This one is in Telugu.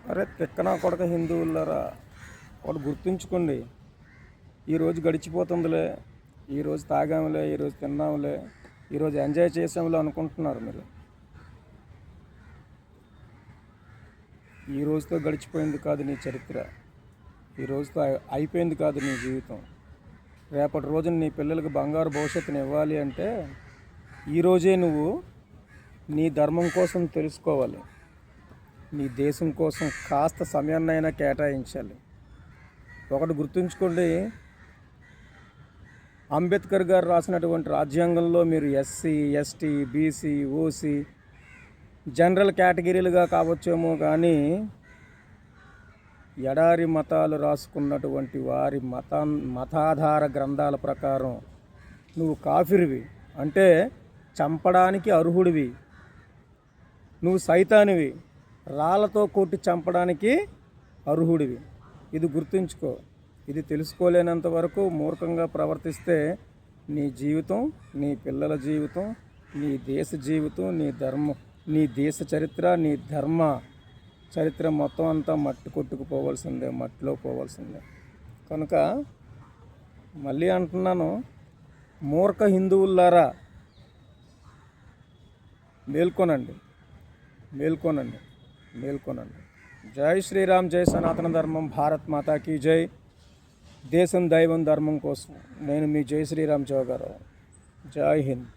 అరే తిక్కనా కొడక హిందువులరా, ఒకటి గుర్తుంచుకోండి. ఈరోజు గడిచిపోతుందిలే, ఈరోజు తాగాములే, ఈరోజు తిన్నాములే, ఈరోజు ఎంజాయ్ చేసాములే అనుకుంటున్నారు మీరు. ఈ రోజుతో గడిచిపోయింది కాదు నీ చరిత్ర, ఈ రోజుతో అయిపోయింది కాదు నీ జీవితం. రేపటి రోజున నీ పిల్లలకు బంగారు భవిష్యత్తుని ఇవ్వాలి అంటే ఈరోజే నువ్వు నీ ధర్మం కోసం తెలుసుకోవాలి, నీ దేశం కోసం కాస్త సమయాన్నైనా కేటాయించాలి. ఒకటి గుర్తుంచుకోండి, అంబేద్కర్ గారు రాసినటువంటి రాజ్యాంగంలో మీరు SC, ST, BC, OC general కేటగిరీలుగా కావచ్చేమో కానీ ఎడారి మతాలు రాసుకున్నటువంటి వారి మతాధార గ్రంథాల ప్రకారం నువ్వు కాఫిర్వి, అంటే చంపడానికి అర్హుడివి, నువ్వు సైతానివి, రాళ్ళతో కొట్టి చంపడానికి అర్హుడివి. ఇది గుర్తుంచుకో. ఇది తెలుసుకోలేనంత వరకు మూర్ఖంగా ప్రవర్తిస్తే నీ జీవితం, నీ పిల్లల జీవితం, నీ దేశ జీవితం, నీ దేశ చరిత్ర, నీ ధర్మ చరిత్ర మొత్తం అంతా మట్టి కొట్టుకుపోవాల్సిందే, మట్టిలో పోవాల్సిందే. కనుక మళ్ళీ అంటున్నాను, మూర్ఖ హిందువులారా మేల్కొనండి, మేల్కొనండి, మేల్కొనండి. జై శ్రీరామ్, జై సనాతన ధర్మం, భారత్ మాతాకి జై. దేశం, దైవం, ధర్మం కోసం నేను మీ జై శ్రీరామ్ జోగారావు. జై హింద్.